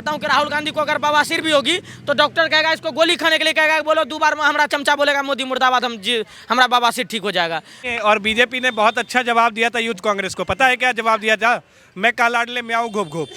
कहता हूं कि राहुल गांधी को अगर बवासीर भी होगी तो डॉक्टर कहेगा इसको गोली खाने के लिए कहेगा, बोलो 2 बार हमारा चमचा बोलेगा मोदी मुर्दाबाद, हमारा बवासीर ठीक हो जाएगा। और बीजेपी ने बहुत अच्छा जवाब दिया था यूथ कांग्रेस को। पता है क्या जवाब दिया था? मैं का लाडले में आऊँ घोप घोप।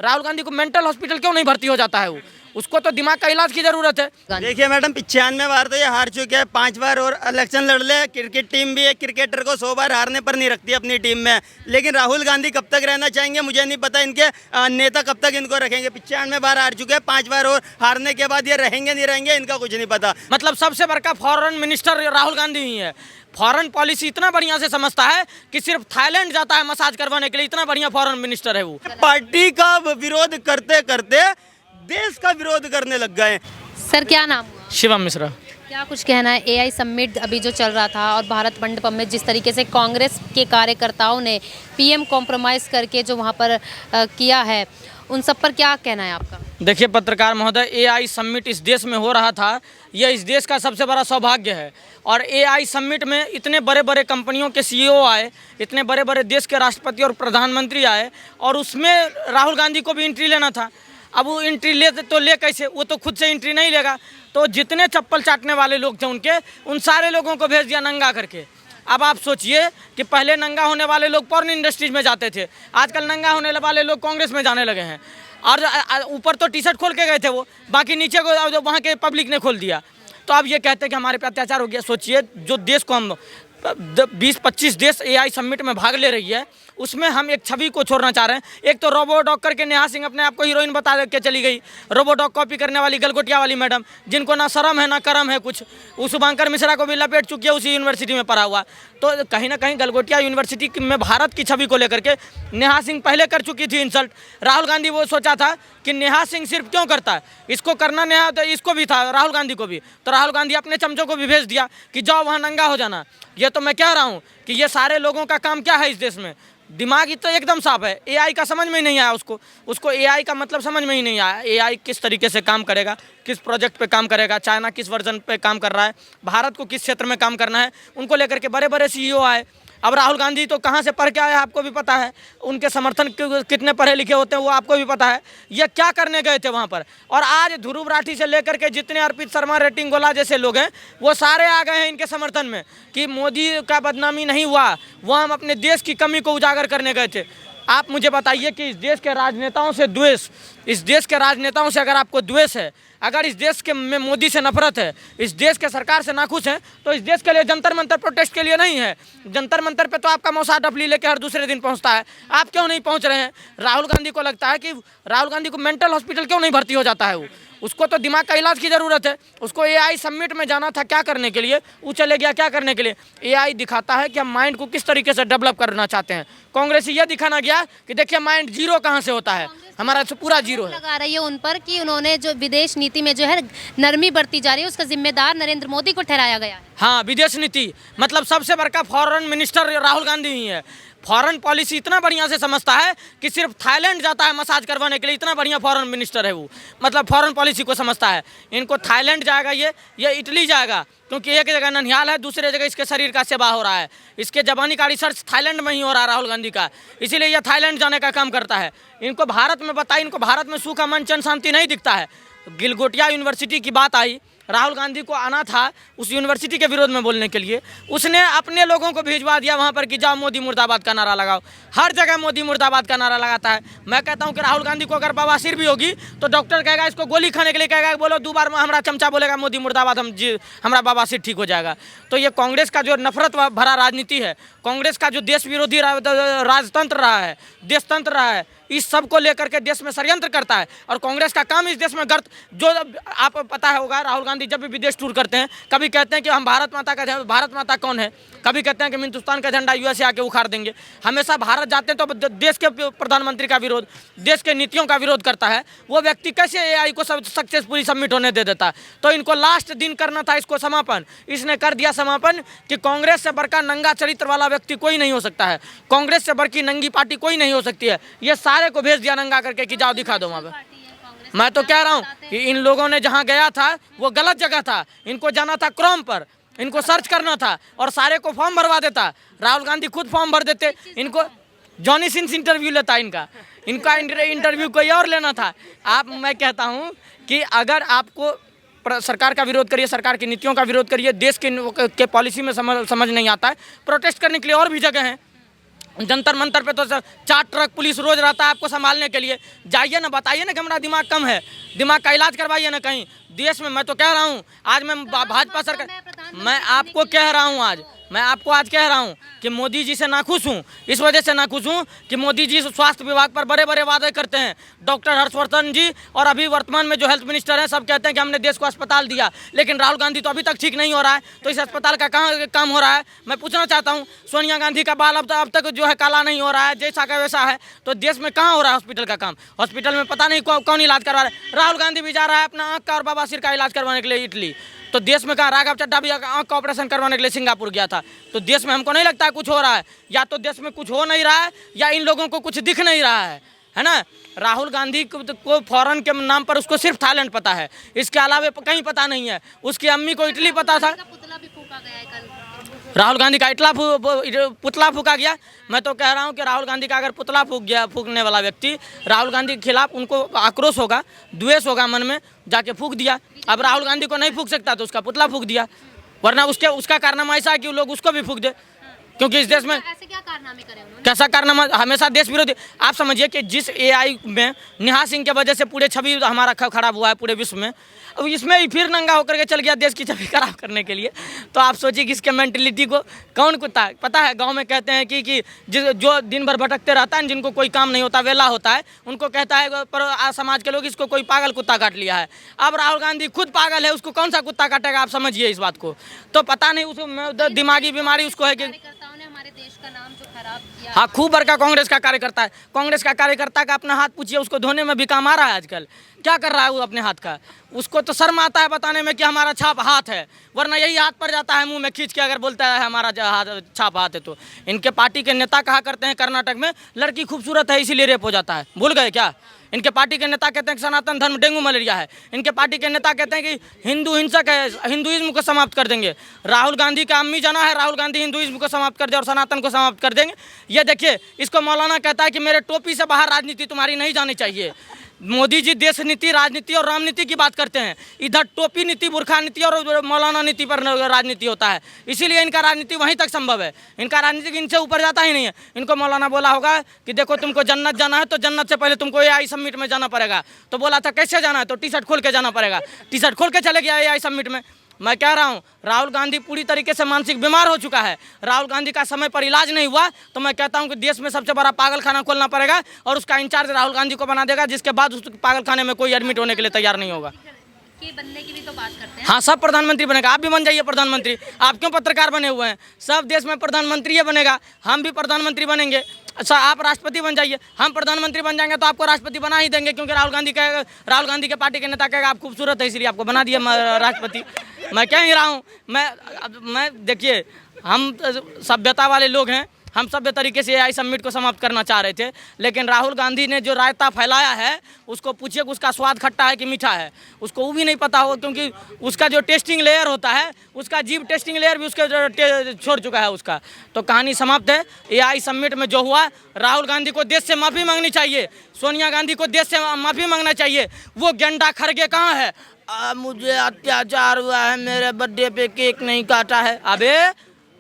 राहुल गांधी को मेंटल हॉस्पिटल क्यों नहीं भर्ती हो जाता है? वो उसको तो दिमाग का इलाज की जरूरत है। देखिए मैडम, 95 बार तो ये हार चुके हैं, 5 बार और इलेक्शन लड़ ले। क्रिकेट टीम भी एक क्रिकेटर को 100 बार हारने पर नहीं रखती अपनी टीम में। लेकिन राहुल गांधी कब तक रहना चाहेंगे मुझे नहीं पता, इनके नेता कब तक इनको रखेंगे। 95 बार हार चुके हैं, 5 बार और हारने के बाद ये रहेंगे नहीं रहेंगे इनका कुछ नहीं पता। मतलब सबसे बड़का फॉरेन मिनिस्टर राहुल गांधी ही है। फॉरेन पॉलिसी इतना बढ़िया से समझता है कि सिर्फ थाईलैंड जाता है मसाज करवाने के लिए, इतना बढ़िया फॉरेन मिनिस्टर है वो। पार्टी का विरोध करते करते देश का विरोध करने लग गए। सर क्या नाम हुआ? शिवम मिश्रा। क्या कुछ कहना है? एआई समिट अभी जो चल रहा था और भारत मंडपम में जिस तरीके से कांग्रेस के कार्यकर्ताओं ने पीएम कॉम्प्रोमाइज़ करके जो वहाँ पर किया है, उन सब पर क्या कहना है आपका? देखिए पत्रकार महोदय, एआई समिट इस देश में हो रहा था, यह इस देश का सबसे बड़ा सौभाग्य है। और एआई समिट में इतने बड़े बड़े कंपनियों के सीईओ आए, इतने बड़े बड़े देश के राष्ट्रपति और प्रधानमंत्री आए, और उसमें राहुल गांधी को भी एंट्री लेना था। अब वो एंट्री ले कैसे? वो तो खुद से एंट्री नहीं लेगा। तो जितने चप्पल चाटने वाले लोग थे उनके, उन सारे लोगों को भेज दिया नंगा करके। अब आप सोचिए कि पहले नंगा होने वाले लोग पॉर्न इंडस्ट्रीज में जाते थे, आजकल नंगा होने वाले लोग कांग्रेस में जाने लगे हैं। और ऊपर तो टी शर्ट खोल के गए थे वो, बाकी नीचे को वहाँ के पब्लिक ने खोल दिया। तो अब ये कहते हैं कि हमारे पे अत्याचार हो गया। सोचिए, जो देश को हम 20-25 देश एआई समिट में भाग ले रही है, उसमें हम एक छवि को छोड़ना चाह रहे हैं। एक तो रोबोडॉग करके नेहा सिंह अपने आप को हीरोइन बता के चली गई, रोबोडॉग कॉपी करने वाली गलगोटिया वाली मैडम, जिनको ना शर्म है ना करम है कुछ। उस शुभांकर मिश्रा को भी लपेट चुकी है, उसी यूनिवर्सिटी में पढ़ा हुआ। तो कहीं ना कहीं गलगोटिया यूनिवर्सिटी में भारत की छवि को लेकर के नेहा सिंह पहले कर चुकी थी इंसल्ट। राहुल गांधी वो सोचा था कि नेहा सिंह सिर्फ क्यों करता है, इसको करना नेहा तो इसको भी था, राहुल गांधी को भी। तो राहुल गांधी अपने चमचों को भी भेज दिया कि जाओ वहाँ नंगा हो जाना। ये तो मैं कह रहा हूँ कि ये सारे लोगों का काम क्या है इस देश में? दिमाग तो एकदम साफ है। एआई का समझ में ही नहीं आया उसको एआई का मतलब समझ में ही नहीं आया। एआई किस तरीके से काम करेगा, किस प्रोजेक्ट पे काम करेगा, चाइना किस वर्जन पे काम कर रहा है, भारत को किस क्षेत्र में काम करना है, उनको लेकर के बड़े बड़े सीईओ आए। अब राहुल गांधी तो कहाँ से पढ़ के आए आपको भी पता है, उनके समर्थन कितने पढ़े लिखे होते हैं वो आपको भी पता है। ये क्या करने गए थे वहाँ पर? और आज ध्रुव राठी से लेकर के जितने अर्पित शर्मा, रेटिंग गोला जैसे लोग हैं, वो सारे आ गए हैं इनके समर्थन में कि मोदी का बदनामी नहीं हुआ, वो हम अपने देश की कमी को उजागर करने गए थे। आप मुझे बताइए कि इस देश के राजनेताओं से द्वेष, इस देश के राजनेताओं से अगर आपको द्वेष है, अगर इस देश के में मोदी से नफरत है, इस देश के सरकार से नाखुश हैं, तो इस देश के लिए जंतर मंतर प्रोटेस्ट के लिए नहीं है। जंतर मंतर पे तो आपका मौसा डफली लेके हर दूसरे दिन पहुंचता है, आप क्यों नहीं पहुंच रहे हैं? राहुल गांधी को लगता है कि राहुल गांधी को मेंटल हॉस्पिटल क्यों नहीं भर्ती हो जाता है? वो उसको तो दिमाग का इलाज की ज़रूरत है। उसको एआई समिट में जाना था क्या करने के लिए? वो चले गया क्या करने के लिए? एआई दिखाता है कि हम माइंड को किस तरीके से डेवलप करना चाहते हैं। कांग्रेस ये दिखाना गया कि देखिए माइंड जीरो कहाँ से होता है, हमारा तो पूरा जीरो है। लगा रही है उन पर कि उन्होंने जो विदेश नीति में जो है नरमी बरती जा रही है, उसका जिम्मेदार नरेंद्र मोदी को ठहराया गया है। हाँ, विदेश नीति मतलब सबसे बड़का फॉरेन मिनिस्टर राहुल गांधी ही है। फॉरेन पॉलिसी इतना बढ़िया से समझता है कि सिर्फ थाईलैंड जाता है मसाज करवाने के लिए, इतना बढ़िया फॉरेन मिनिस्टर है वो। मतलब फॉरेन पॉलिसी को समझता है। इनको थाईलैंड जाएगा, ये इटली जाएगा, क्योंकि एक जगह ननिहाल है, दूसरे जगह इसके शरीर का सेवा हो रहा है। इसके जवानी का रिसर्च थाईलैंड में ही हो रहा है राहुल गांधी का, इसीलिए यह थाईलैंड जाने का काम करता है। इनको भारत में बताइए, इनको भारत में सुख अमन चैन शांति नहीं दिखता है। गिलगोटिया यूनिवर्सिटी की बात आई, राहुल गांधी को आना था उस यूनिवर्सिटी के विरोध में बोलने के लिए, उसने अपने लोगों को भिजवा दिया वहां पर कि जाओ मोदी मुर्दाबाद का नारा लगाओ। हर जगह मोदी मुर्दाबाद का नारा लगाता है। मैं कहता हूं कि राहुल गांधी को अगर बवासीर भी होगी तो डॉक्टर कहेगा इसको गोली खाने के लिए कहेगा, बोलो 2 बार हमारा चमचा बोलेगा मोदी मुर्दाबाद, हमारा बवासीर ठीक हो जाएगा। तो ये कांग्रेस का जो नफरत भरा राजनीति है, कांग्रेस का जो देश विरोधी राजतंत्र रहा है, देशतंत्र रहा है, इस सब को लेकर के देश में षड्यंत्र करता है। और कांग्रेस का काम इस देश में गर्त, जो आप पता होगा राहुल गांधी जब भी विदेश टूर करते हैं, कभी कहते हैं कि हम भारत माता का, भारत माता कौन है, कभी कहते हैं कि हिंदुस्तान का झंडा यूएसए आके उखाड़ देंगे। हमेशा भारत जाते हैं तो देश के प्रधानमंत्री का विरोध, देश के नीतियों का विरोध करता है। वो व्यक्ति कैसे एआई को सब सक्सेसफुली सबमिट होने दे देता? तो इनको लास्ट दिन करना था इसको समापन, इसने कर दिया समापन कि कांग्रेस से बड़का नंगा चरित्र वाला व्यक्ति कोई नहीं हो सकता है, कांग्रेस से बड़की नंगी पार्टी कोई नहीं हो सकती है। ये सारे को भेज दिया नंगा करके कि जाओ दिखा दो वहाँ पे। मैं तो कह रहा हूँ कि इन लोगों ने जहाँ गया था वो गलत जगह था। इनको जाना था क्रोम पर, इनको सर्च करना था और सारे को फॉर्म भरवा देता। राहुल गांधी खुद फॉर्म भर देते, इनको जॉनी सिंह इंटरव्यू लेता, इनका इंटरव्यू कोई और लेना था। मैं कहता हूँ कि अगर आपको सरकार का विरोध करिए, सरकार की नीतियों का विरोध करिए, देश के पॉलिसी में समझ नहीं आता है, प्रोटेस्ट करने के लिए और भी जगह हैं। जंतर मंतर पे तो 4 ट्रक पुलिस रोज रहता है आपको संभालने के लिए। जाइए ना, बताइए ना कि हमारा दिमाग कम है, दिमाग का इलाज करवाइए ना कहीं देश में। मैं तो कह रहा हूँ आज मैं भाजपा सरकार, मैं आपको कह रहा हूँ आज कह रहा हूँ कि मोदी जी से नाखुश हूँ। इस वजह से नाखुश हूँ कि मोदी जी स्वास्थ्य विभाग पर बड़े बड़े वादे करते हैं। डॉक्टर हर्षवर्धन जी और अभी वर्तमान में जो हेल्थ मिनिस्टर हैं सब कहते हैं कि हमने देश को अस्पताल दिया, लेकिन राहुल गांधी तो अभी तक ठीक नहीं हो रहा है। तो इस अस्पताल का कहाँ काम हो रहा है? मैं पूछना चाहता हूँ। सोनिया गांधी का बाल अब तक जो है काला नहीं हो रहा है, जैसा का वैसा है। तो देश में कहाँ हो रहा है हॉस्पिटल का काम? हॉस्पिटल में पता नहीं कौन इलाज करवा रहा है। राहुल गांधी भी जा रहा है अपना आँख का और बवासीर का इलाज करवाने के लिए इटली। तो देश में कहाँ? राघव चड्ढा भी आँख का ऑपरेशन करवाने के लिए सिंगापुर गया था। तो देश में हमको नहीं लगता है कुछ हो रहा है, या तो देश में कुछ हो नहीं रहा है या इन लोगों को कुछ दिख नहीं रहा है ना। राहुल गांधी को फॉरेन के नाम पर उसको सिर्फ थाईलैंड पता है, इसके अलावा कहीं पता नहीं है। उसकी अम्मी को इटली पता था। राहुल गांधी का पुतला फूका गया। मैं तो कह रहा हूं कि राहुल गांधी का अगर पुतला फूकने वाला व्यक्ति राहुल गांधी के खिलाफ उनको आक्रोश होगा, द्वेष होगा मन में, जाके फूक दिया। अब राहुल गांधी को नहीं फूक सकता तो उसका पुतला फूक दिया, वरना उसका कारनामा ऐसा है कि लोग उसको भी फूक दे। क्योंकि इस देश में ऐसे क्या कारनामे करे उन्होंने? कैसा कारनामा? हमेशा देश विरोधी। आप समझिए कि जिस एआई में नेहा सिंह के वजह से पूरे छवि हमारा खराब हुआ है पूरे विश्व में, अब इसमें ही फिर नंगा होकर के चल गया देश की छवि खराब करने के लिए। तो आप सोचिए कि इसके मेंटलिटी को कौन कुत्ता पता है। गांव में कहते हैं कि जो दिन भर भटकते रहता है, जिनको कोई काम नहीं होता, वेला होता है, उनको कहता है पर समाज के लोग इसको कोई पागल कुत्ता काट लिया है। अब राहुल गांधी खुद पागल है, उसको कौन सा कुत्ता काटेगा? आप समझिए इस बात को। तो पता नहीं उसको दिमागी बीमारी उसको है कि हमारे देश का नाम जो खराब किया। हाँ, खूब बड़का कांग्रेस का कार्यकर्ता है। कांग्रेस का कार्यकर्ता का अपना हाथ पूछिए, उसको धोने में भी काम आ रहा है आजकल। क्या कर रहा है वो अपने हाथ का? उसको तो शर्म आता है बताने में कि हमारा छाप हाथ है, वरना यही हाथ पर जाता है मुंह में खींच के अगर बोलता है हमारा हाथ छाप हाथ है। तो इनके पार्टी के नेता कहा करते हैं कर्नाटक में लड़की खूबसूरत है इसीलिए रेप हो जाता है। भूल गए क्या? इनके पार्टी के नेता कहते हैं कि सनातन धर्म डेंगू मलेरिया है। इनके पार्टी के नेता कहते हैं कि हिंदू हिंसक है, हिंदुइज्म को समाप्त कर देंगे। राहुल गांधी का अम्मी जाना है, राहुल गांधी हिंदुइज्म को समाप्त कर दे और सनातन को समाप्त कर देंगे। ये देखिए, इसको मौलाना कहता है कि मेरे टोपी से बाहर राजनीति तुम्हारी नहीं जानी चाहिए। मोदी जी देश नीति, राजनीति और रामनीति की बात करते हैं, इधर टोपी नीति, बुरखा नीति और मौलाना नीति पर राजनीति होता है। इसीलिए इनका राजनीति वहीं तक संभव है, इनका राजनीति इनसे ऊपर जाता ही नहीं है। इनको मौलाना बोला होगा कि देखो तुमको जन्नत जाना है तो जन्नत से पहले तुमको एआई समिट में जाना पड़ेगा। तो बोला था कैसे जाना है? तो टी शर्ट खोल के जाना पड़ेगा। टी शर्ट खोल के चले गया एआई समिट में। मैं कह रहा हूँ राहुल गांधी पूरी तरीके से मानसिक बीमार हो चुका है। राहुल गांधी का समय पर इलाज नहीं हुआ तो मैं कहता हूँ कि देश में सबसे बड़ा पागल खाना खोलना पड़ेगा और उसका इंचार्ज राहुल गांधी को बना देगा, जिसके बाद उस पागल खाने में कोई एडमिट होने के लिए तैयार नहीं होगा। के बनने की भी तो बात करते हैं। हाँ, सब प्रधानमंत्री बनेगा। आप भी बन जाइए प्रधानमंत्री। आप क्यों पत्रकार बने हुए हैं? सब देश में प्रधानमंत्री ही बनेगा, हम भी प्रधानमंत्री बनेंगे। अच्छा, आप राष्ट्रपति बन जाइए, हम प्रधानमंत्री बन जाएंगे तो आपको राष्ट्रपति बना ही देंगे, क्योंकि राहुल गांधी के पार्टी के नेता कहेगा आप खूबसूरत है इसलिए आपको बना दिया राष्ट्रपति। मैं कह ही रहा हूँ, मैं देखिए, हम सभ्यता वाले लोग हैं, हम सभ्य तरीके से एआई समिट को समाप्त करना चाह रहे थे, लेकिन राहुल गांधी ने जो रायता फैलाया है उसको पूछिए कि उसका स्वाद खट्टा है कि मीठा है, उसको वो भी नहीं पता हो, क्योंकि उसका जो टेस्टिंग लेयर होता है, उसका जीव टेस्टिंग लेयर भी उसके छोड़ चुका है उसका। तो कहानी समाप्त है। एआई समिट में जो हुआ, राहुल गांधी को देश से माफ़ी मांगनी चाहिए, सोनिया गांधी को देश से माफ़ी मांगना चाहिए। वो गेंडा खड़गे कहाँ है? मुझे अत्याचार हुआ है, मेरे बर्थडे पे केक नहीं काटा है। अबे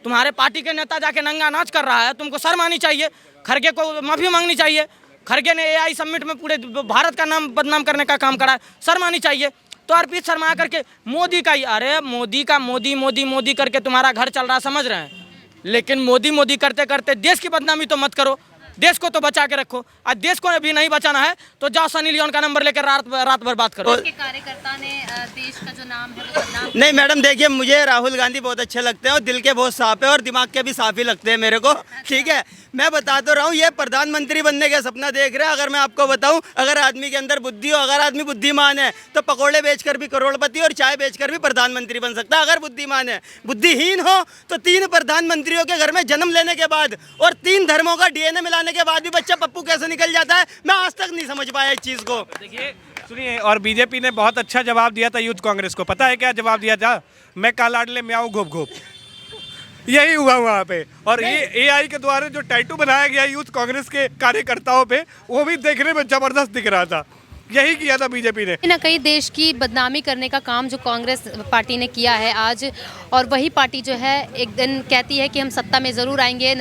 तुम्हारे पार्टी के नेता जाके नंगा नाच कर रहा है, तुमको शर्म आनी चाहिए। खड़गे को माफ़ी मांगनी चाहिए। खड़गे ने एआई समिट में पूरे भारत का नाम बदनाम करने का काम करा है, शर्म आनी चाहिए। तो अर्पित शर्मा करके मोदी का ही, अरे मोदी का मोदी करके तुम्हारा घर चल रहा, समझ रहे हैं, लेकिन मोदी करते करते देश की बदनामी तो मत करो, देश को तो बचा के रखो। आज देश को भी नहीं बचाना है तो जाओ सनी लियोन का नंबर लेकर रात भर बात करो। के कार्यकर्ता ने देश का जो नाम है वो बदनाम। नहीं मैडम, देखिए मुझे राहुल गांधी बहुत अच्छे लगते हैं और दिल के बहुत साफ है और दिमाग के भी साफ ही लगते हैं मेरे को, ठीक है। मैं बता तो रहा हूँ, ये प्रधानमंत्री बनने का सपना देख रहे हैं। अगर मैं आपको बताऊं, अगर आदमी के अंदर बुद्धि हो, अगर आदमी बुद्धिमान है तो पकोड़े बेचकर भी करोड़पति और चाय बेचकर भी प्रधानमंत्री बन सकता है, अगर बुद्धिमान है। बुद्धिहीन हो तो 3 प्रधानमंत्रियों के घर में जन्म लेने के बाद और 3 धर्मों का डीएनए मिलाने के बाद भी बच्चा पप्पू कैसे निकल जाता है, मैं आज तक नहीं समझ पाया इस चीज़ को। देखिए सुनिए, और बीजेपी ने बहुत अच्छा जवाब दिया था यूथ कांग्रेस को। पता है क्या जवाब दिया था? मैं का लाडले म्याऊं घोप घोप। यही हुआ वहाँ पे। और ये एआई के द्वारा जो टैटू बनाया गया यूथ कांग्रेस के कार्यकर्ताओं पे, वो भी देखने में जबरदस्त दिख रहा था। यही किया था बीजेपी ने। कहीं ना कहीं देश की बदनामी करने का काम जो कांग्रेस पार्टी ने किया है आज, और वही पार्टी जो है एक दिन कहती है कि हम सत्ता में ज़रूर आएंगे,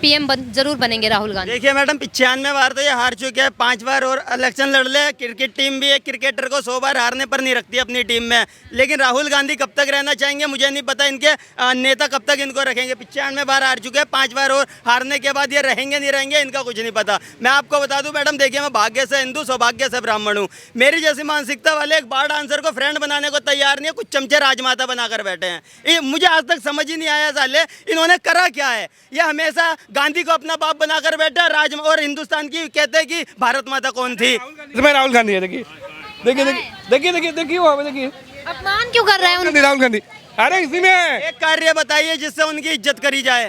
पीएम ज़रूर बनेंगे राहुल गांधी। देखिए मैडम, 95 बार तो ये हार चुके हैं, 5 बार और इलेक्शन लड़ ले। क्रिकेट टीम भी एक क्रिकेटर को 100 बार हारने पर नहीं रखती अपनी टीम में। लेकिन राहुल गांधी कब तक रहना चाहेंगे मुझे नहीं पता, इनके नेता कब तक इनको रखेंगे। 95 बार हार चुके हैं, 5 बार और हारने के बाद ये रहेंगे नहीं रहेंगे इनका कुछ नहीं पता। मैं आपको बता दूं मैडम, देखिए मैं भाग्य से हिंदू, सौभाग्य से ब्राह्मण हूँ। मेरी जैसी मानसिकता वाले एक बार डांसर को फ्रेंड बनाने को तैयार नहीं है, कुछ चमचे राजमाता बनाकर बैठे हैं। ये मुझे आज तक समझ ही नहीं आया साले इन्होंने करा क्या है। ये हमेशा गांधी को अपना बाप बनाकर बैठा, राज और हिंदुस्तान की कहते हैं कि भारत माता कौन थी। इसमें राहुल गांधी है, देखिए देखिए देखिए देखिए देखिए वहाँ पे देखिए अपमान क्यों कर रहे हैं उनको? राहुल गांधी, अरे इसी में है। एक कार्य बताइए जिससे उनकी इज्जत करी जाए।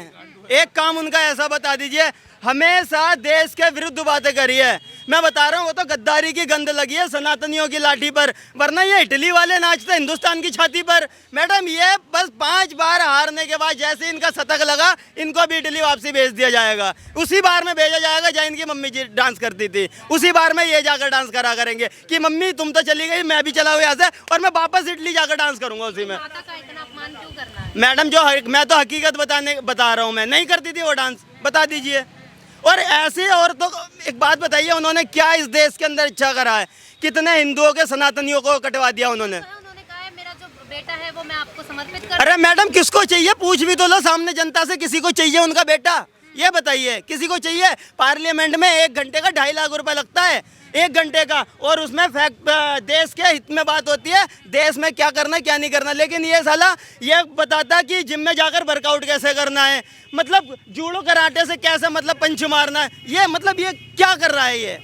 एक काम उनका ऐसा बता दीजिए। हमेशा देश के विरुद्ध बातें करी है। मैं बता रहा हूँ, वो तो गद्दारी की गंध लगी है सनातनियों की लाठी पर, वरना ये इटली वाले नाचते हिंदुस्तान की छाती पर। मैडम ये बस 5 बार हारने के बाद जैसे इनका शतक लगा, इनको भी इटली वापसी भेज दिया जाएगा। उसी बार में भेजा जाएगा जहाँ इनकी मम्मी जी डांस करती थी, उसी बार में ये जाकर डांस करा करेंगे कि मम्मी तुम तो चली गई, मैं भी चला हूँ यहाँ से, और मैं वापस इटली जाकर डांस करूंगा उसी में। माता का इतना अपमान क्यों करना है? मैडम मैं तो हकीकत बता रहा हूँ, मैं नहीं करती थी वो डांस, बता दीजिए। और ऐसे औरतों को एक बात बताइए, उन्होंने क्या इस देश के अंदर इच्छा करा है? कितने हिंदुओं के सनातनियों को कटवा दिया उन्होंने। उन्होंने कहा है मेरा जो बेटा है वो मैं आपको समर्पित कर। अरे मैडम किसको चाहिए, पूछ भी तो लो सामने जनता से, किसी को चाहिए उनका बेटा? ये बताइए, किसी को चाहिए? पार्लियामेंट में 1 घंटे का 2.5 लाख रुपए लगता है, 1 घंटे का, और उसमें देश के हित में बात होती है, देश में क्या करना है क्या नहीं करना। लेकिन ये साला ये बताता कि जिम में जाकर वर्कआउट कैसे करना है, मतलब जूडो कराटे से कैसे मतलब पंच मारना है। ये मतलब ये क्या कर रहा है ये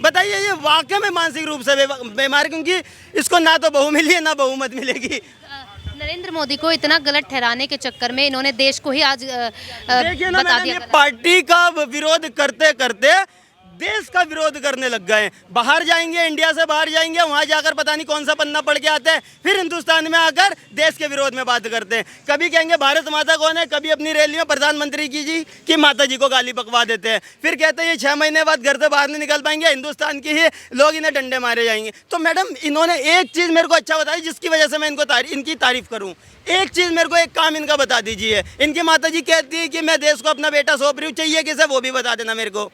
बताइए। ये वाकई में मानसिक रूप से बीमार, क्योंकि इसको ना तो बहू मिली है ना बहुमत मिलेगी। नरेंद्र मोदी को इतना गलत ठहराने के चक्कर में इन्होंने देश को ही आज देखिए ना बता मैडम, दिया ये गलत। पार्टी का विरोध करते करते देश का विरोध करने लग गए। बाहर जाएंगे, इंडिया से बाहर जाएंगे, वहां जाकर पता नहीं कौन सा पन्ना पढ़ के आते हैं, फिर हिंदुस्तान में आकर देश के विरोध में बात करते हैं। कभी कहेंगे भारत माता कौन है, कभी अपनी रैली में प्रधानमंत्री की माता जी को गाली बकवा देते हैं, फिर कहते हैं ये 6 महीने बाद घर से बाहर नहीं निकल पाएंगे, हिंदुस्तान की ही लोग इन्हें डंडे मारे जाएंगे। तो मैडम इन्होंने एक चीज़ मेरे को अच्छा बताई जिसकी वजह से मैं इनकी तारीफ करूँ। एक चीज़ मेरे को, एक काम इनका बता दीजिए। इनकी माता जी कहती है कि मैं देश को अपना बेटा सौंप रही हूँ, चाहिए किसे वो भी बता देना मेरे को।